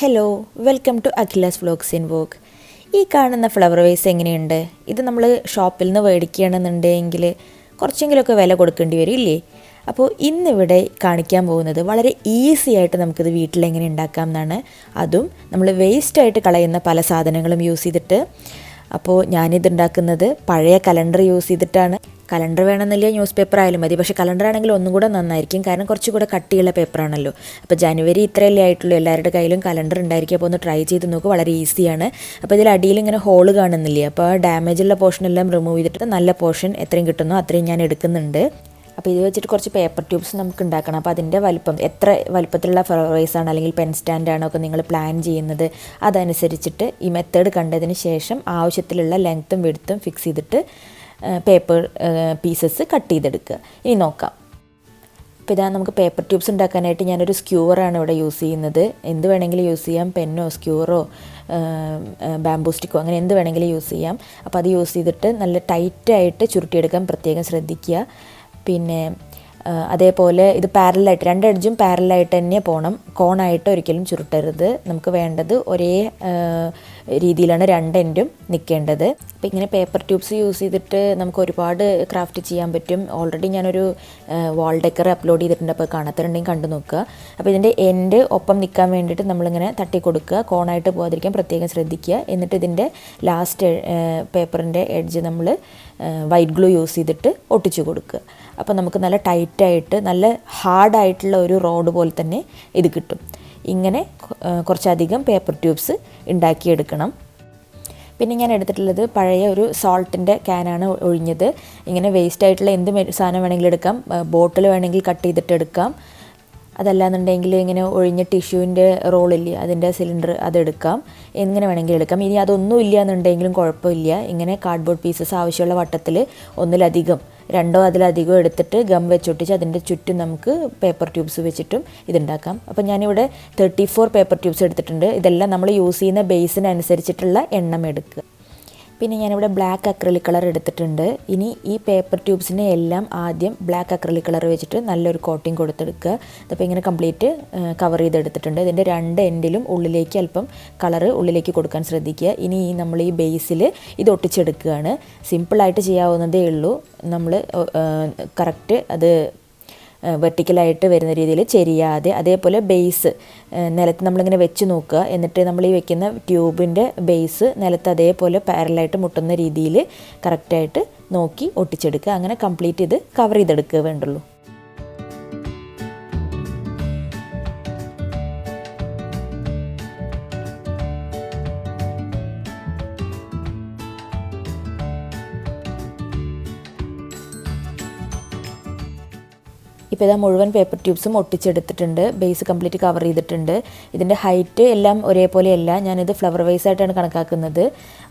Hello, welcome to Akhila's vlogs in walk. ഈ കാണുന്ന flower vase എങ്ങനെയുണ്ട്? ഇത് നമ്മൾ ഷോപ്പിൽ നിന്ന് മേടിക്കുകയാണെന്നുണ്ടെങ്കിൽ കുറച്ചെങ്കിലുമൊക്കെ വില കൊടുക്കേണ്ടി വരും ഇല്ലേ? അപ്പോൾ ഇന്നിവിടെ കാണിക്കാൻ പോകുന്നത് വളരെ ഈസി ആയിട്ട് നമുക്കിത് വീട്ടിലെങ്ങനെ ഉണ്ടാക്കാം എന്നാണ്. അതും നമ്മൾ വേസ്റ്റായിട്ട് കളയുന്ന പല സാധനങ്ങളും യൂസ് ചെയ്തിട്ട്. അപ്പോൾ ഞാനിതുണ്ടാക്കുന്നത് പഴയ കലണ്ടർ യൂസ് ചെയ്തിട്ടാണ്. കലണ്ടർ വേണമെന്നില്ല, ന്യൂസ് പേപ്പർ ആയാലും മതി. പക്ഷേ കലണ്ടർ ആണെങ്കിൽ ഒന്നും കൂടെ നന്നായിരിക്കും, കാരണം കുറച്ചുകൂടെ കട്ടിയുള്ള പേപ്പറാണല്ലോ. അപ്പോൾ ജനുവരി ഇത്രയല്ലേ ആയിട്ടുള്ളൂ, എല്ലാവരുടെ കയ്യിലും കലണ്ടർ ഉണ്ടായിരിക്കും. അപ്പോൾ ഒന്ന് ട്രൈ ചെയ്ത് നോക്കുക, വളരെ ഈസിയാണ്. അപ്പോൾ ഇതിൽ അടിയിൽ ഇങ്ങനെ ഹോള് കാണുന്നില്ലേ, അപ്പോൾ ഡാമേജുള്ള പോർഷനെല്ലാം റിമൂവ് ചെയ്തിട്ട് നല്ല പോർഷൻ എത്രയും കിട്ടുന്നോ അത്രയും ഞാൻ എടുക്കുന്നുണ്ട്. അപ്പോൾ ഇത് വെച്ചിട്ട് കുറച്ച് പേപ്പർ ട്യൂബ്സ് നമുക്ക് ഉണ്ടാക്കണം. അപ്പോൾ അതിൻ്റെ വലിപ്പം, എത്ര വലിപ്പത്തിലുള്ള ഫ്ലവേഴ്സാണ് അല്ലെങ്കിൽ പെൻ സ്റ്റാൻഡാണോ ഒക്കെ നിങ്ങൾ പ്ലാൻ ചെയ്യുന്നത്, അതനുസരിച്ചിട്ട് ഈ മെത്തേഡ് കണ്ടതിന് ശേഷം ആവശ്യത്തിലുള്ള ലെങ്ത്തും വിഡ്ത്തും ഫിക്സ് ചെയ്തിട്ട് പേപ്പർ പീസസ് കട്ട് ചെയ്തെടുക്കുക. ഇനി നോക്കാം. അപ്പോൾ ഇതാ, നമുക്ക് പേപ്പർ ട്യൂബ്സ് ഉണ്ടാക്കാനായിട്ട് ഞാനൊരു സ്ക്യൂവറാണ് ഇവിടെ യൂസ് ചെയ്യുന്നത്. എന്ത് വേണമെങ്കിലും യൂസ് ചെയ്യാം, പെന്നോ സ്ക്യൂവറോ ബാംബൂ സ്റ്റിക്കോ അങ്ങനെ എന്ത് വേണമെങ്കിലും യൂസ് ചെയ്യാം. അപ്പോൾ അത് യൂസ് ചെയ്തിട്ട് നല്ല ടൈറ്റായിട്ട് ചുരുട്ടിയെടുക്കാൻ പ്രത്യേകം ശ്രദ്ധിക്കുക. പിന്നെ അതേപോലെ ഇത് പാരലായിട്ട്, രണ്ട് എഡ്ജും പാരലായിട്ട് തന്നെ പോകണം, കോണായിട്ട് ഒരിക്കലും ചുരുട്ടരുത്. നമുക്ക് വേണ്ടത് ഒരേ രീതിയിലാണ് രണ്ട് എൻഡും നിൽക്കേണ്ടത്. അപ്പോൾ ഇങ്ങനെ പേപ്പർ ട്യൂബ്സ് യൂസ് ചെയ്തിട്ട് നമുക്ക് ഒരുപാട് ക്രാഫ്റ്റ് ചെയ്യാൻ പറ്റും. ഓൾറെഡി ഞാനൊരു വാൾ ഡെക്കർ അപ്ലോഡ് ചെയ്തിട്ടുണ്ട്, അപ്പോൾ കാണാത്തതുണ്ടെങ്കിൽ കണ്ടു നോക്കുക. അപ്പോൾ ഇതിൻ്റെ എൻഡ് ഒപ്പം നിൽക്കാൻ വേണ്ടിയിട്ട് നമ്മളിങ്ങനെ തട്ടി കൊടുക്കുക, കോണായിട്ട് പോകാതിരിക്കാൻ പ്രത്യേകം ശ്രദ്ധിക്കുക. എന്നിട്ട് ഇതിൻ്റെ ലാസ്റ്റ് പേപ്പറിൻ്റെ എഡ്ജ് നമ്മൾ വൈറ്റ് ഗ്ലൂ യൂസ് ചെയ്തിട്ട് ഒട്ടിച്ചു കൊടുക്കുക. അപ്പോൾ നമുക്ക് നല്ല ടൈറ്റായിട്ട് നല്ല ഹാർഡായിട്ടുള്ള ഒരു റോഡ് പോലെ തന്നെ ഇത് കിട്ടും. ഇങ്ങനെ കുറച്ചധികം പേപ്പർ ട്യൂബ്സ് ഉണ്ടാക്കിയെടുക്കണം. പിന്നെ ഞാൻ എടുത്തിട്ടുള്ളത് പഴയ ഒരു സോൾട്ടിൻ്റെ ക്യാനാണ് ഒഴിഞ്ഞത്. ഇങ്ങനെ വേസ്റ്റ് ആയിട്ടുള്ള എന്ത് സാധനം വേണമെങ്കിലും എടുക്കാം, ബോട്ടിൽ വേണമെങ്കിൽ കട്ട് ചെയ്തിട്ട് എടുക്കാം. അതല്ലാന്നുണ്ടെങ്കിൽ ഇങ്ങനെ ഒഴിഞ്ഞ ടിഷ്യൂവിൻ്റെ റോളില്ലേ, അതിൻ്റെ സിലിണ്ടർ അതെടുക്കാം, എങ്ങനെ വേണമെങ്കിലും എടുക്കാം. ഇനി അതൊന്നും ഇല്ല എന്നുണ്ടെങ്കിലും കുഴപ്പമില്ല. ഇങ്ങനെ കാർഡ്ബോർഡ് പീസസ് ആവശ്യമുള്ള വട്ടത്തിൽ ഒന്നിലധികം, രണ്ടോ അതിലധികം എടുത്തിട്ട് ഗം വെച്ചൊട്ടിച്ച് അതിൻ്റെ ചുറ്റും നമുക്ക് പേപ്പർ ട്യൂബ്സ് വെച്ചിട്ടും ഇതുണ്ടാക്കാം. അപ്പോൾ ഞാനിവിടെ 34 പേപ്പർ ട്യൂബ്സ് എടുത്തിട്ടുണ്ട്. ഇതെല്ലാം നമ്മൾ യൂസ് ചെയ്യുന്ന ബേസിനനുസരിച്ചിട്ടുള്ള എണ്ണം എടുക്കുക. പിന്നെ ഞാനിവിടെ ബ്ലാക്ക് അക്രിലിക് കളർ എടുത്തിട്ടുണ്ട്. ഇനി ഈ പേപ്പർ ട്യൂബ്സിനെ എല്ലാം ആദ്യം ബ്ലാക്ക് അക്രിലിക് കളർ വെച്ചിട്ട് നല്ലൊരു കോട്ടിങ് കൊടുത്തെടുക്കുക. അപ്പോൾ ഇങ്ങനെ കംപ്ലീറ്റ് കവർ ചെയ്തെടുത്തിട്ടുണ്ട്. ഇതിൻ്റെ രണ്ട് എൻഡിലും ഉള്ളിലേക്ക് അല്പം കളറ് ഉള്ളിലേക്ക് കൊടുക്കാൻ ശ്രദ്ധിക്കുക. ഇനി നമ്മൾ ഈ ബേസിൽ ഇത് ഒട്ടിച്ചെടുക്കുകയാണ്. സിമ്പിളായിട്ട് ചെയ്യാവുന്നതേ ഉള്ളൂ. നമ്മൾ കറക്റ്റ് അത് വെർട്ടിക്കലായിട്ട് വരുന്ന രീതിയിൽ ചെരിയാതെ, അതേപോലെ ബേസ് നിലത്ത് നമ്മളിങ്ങനെ വെച്ച് നോക്കുക. എന്നിട്ട് നമ്മൾ ഈ വെക്കുന്ന ട്യൂബിൻ്റെ ബേസ് നിലത്ത് അതേപോലെ പാരലായിട്ട് മുട്ടുന്ന രീതിയിൽ കറക്റ്റായിട്ട് നോക്കി ഒട്ടിച്ചെടുക്കുക. അങ്ങനെ കംപ്ലീറ്റ് ഇത് കവർ ചെയ്തെടുക്കുക വേണ്ടുള്ളൂ. ഇപ്പോൾ ഇതാ മുഴുവൻ പേപ്പർ ട്യൂബ്സും ഒട്ടിച്ചെടുത്തിട്ടുണ്ട്. ബേസ് കംപ്ലീറ്റ് കവർ ചെയ്തിട്ടുണ്ട്. ഇതിൻ്റെ ഹൈറ്റ് എല്ലാം ഒരേപോലെയല്ല, ഞാനിത് ഫ്ലവർ വൈസായിട്ടാണ് കണക്കാക്കുന്നത്.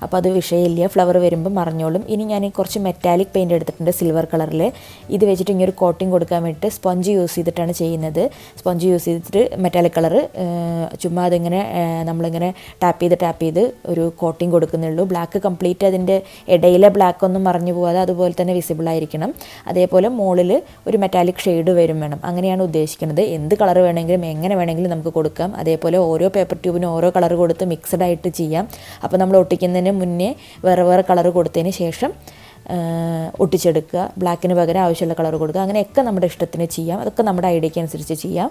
അപ്പോൾ അത് വിഷയമില്ല, ഫ്ലവർ വരുമ്പോൾ മറിഞ്ഞോളും. ഇനി ഞാൻ കുറച്ച് മെറ്റാലിക് പെയിൻറ്റ് എടുത്തിട്ടുണ്ട്, സിൽവർ കളറിൽ. ഇത് വെച്ചിട്ട് ഇങ്ങനൊരു കോട്ടിങ് കൊടുക്കാൻ വേണ്ടിയിട്ട് സ്പോഞ്ച് യൂസ് ചെയ്തിട്ടാണ് ചെയ്യുന്നത്. സ്പോഞ്ച് യൂസ് ചെയ്തിട്ട് മെറ്റാലിക് കളർ ചുമ്മാ അതിങ്ങനെ നമ്മളിങ്ങനെ ടാപ്പ് ചെയ്ത് ഒരു കോട്ടിങ് കൊടുക്കുന്നുള്ളൂ. ബ്ലാക്ക് കംപ്ലീറ്റ് അതിൻ്റെ ഇടയിലെ ബ്ലാക്ക് ഒന്നും മറിഞ്ഞു പോകാതെ അതുപോലെ തന്നെ വിസിബിളായിരിക്കണം. അതേപോലെ മുകളിൽ ഒരു മെറ്റാലിക് ഷെയ്ഡ് വരും വേണം, അങ്ങനെയാണ് ഉദ്ദേശിക്കുന്നത്. എന്ത് കളർ വേണമെങ്കിലും എങ്ങനെ വേണമെങ്കിലും നമുക്ക് കൊടുക്കാം. അതേപോലെ ഓരോ പേപ്പർ ട്യൂബിനും ഓരോ കളർ കൊടുത്ത് മിക്സഡ് ആയിട്ട് ചെയ്യാം. അപ്പോൾ നമ്മൾ ഒട്ടിക്കുന്നതിന് മുന്നേ വേറെ വേറെ കളർ കൊടുത്തതിന് ശേഷം ഒട്ടിച്ചെടുക്കുക. ബ്ലാക്കിന് പകരം ആവശ്യമുള്ള കളർ കൊടുക്കുക. അങ്ങനെയൊക്കെ നമ്മുടെ ഇഷ്ടത്തിന് ചെയ്യാം. അതൊക്കെ നമ്മുടെ ഐഡിയയ്ക്ക് അനുസരിച്ച് ചെയ്യാം.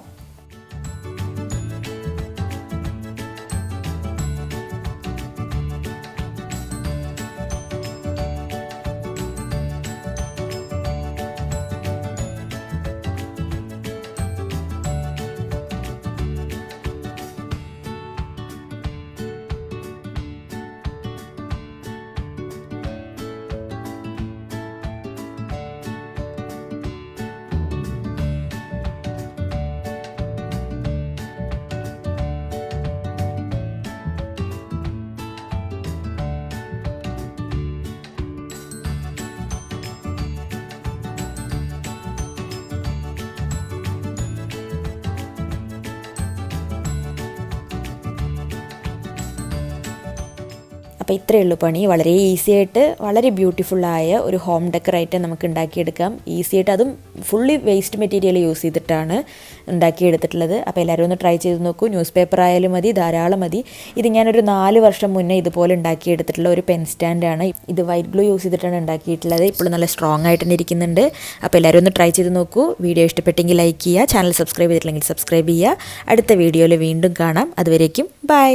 അപ്പോൾ ഇത്രയേ ഉള്ളൂ പണി. വളരെ ഈസി ആയിട്ട് വളരെ ബ്യൂട്ടിഫുള്ളായ ഒരു ഹോം ഡെക്കറായിട്ട് നമുക്ക് ഉണ്ടാക്കിയെടുക്കാം. ഈസി ആയിട്ട്, അതും ഫുള്ളി വേസ്റ്റ് മെറ്റീരിയൽ യൂസ് ചെയ്തിട്ടാണ് ഉണ്ടാക്കിയെടുത്തിട്ടുള്ളത്. അപ്പോൾ എല്ലാവരും ഒന്ന് ട്രൈ ചെയ്ത് നോക്കൂ. ന്യൂസ് പേപ്പർ ആയാലും മതി, ധാരാളം മതി. ഇത് ഞാനൊരു 4 വർഷം മുന്നേ ഇതുപോലെ ഉണ്ടാക്കിയെടുത്തിട്ടുള്ള ഒരു പെൻ സ്റ്റാൻഡാണ്. ഇത് വൈറ്റ് ഗ്ലൂ യൂസ് ചെയ്തിട്ടാണ് ഉണ്ടാക്കിയിട്ടുള്ളത്. ഇപ്പോഴും നല്ല സ്ട്രോങ് ആയിട്ട് തന്നെ ഇരിക്കുന്നുണ്ട്. അപ്പോൾ എല്ലാവരും ഒന്ന് ട്രൈ ചെയ്ത് നോക്കൂ. വീഡിയോ ഇഷ്ടപ്പെട്ടെങ്കിൽ ലൈക്ക് ചെയ്യുക, ചാനൽ സബ്സ്ക്രൈബ് ചെയ്തിട്ടില്ലെങ്കിൽ സബ്സ്ക്രൈബ് ചെയ്യുക. അടുത്ത വീഡിയോയിൽ വീണ്ടും കാണാം. അതുവരേക്കും ബൈ.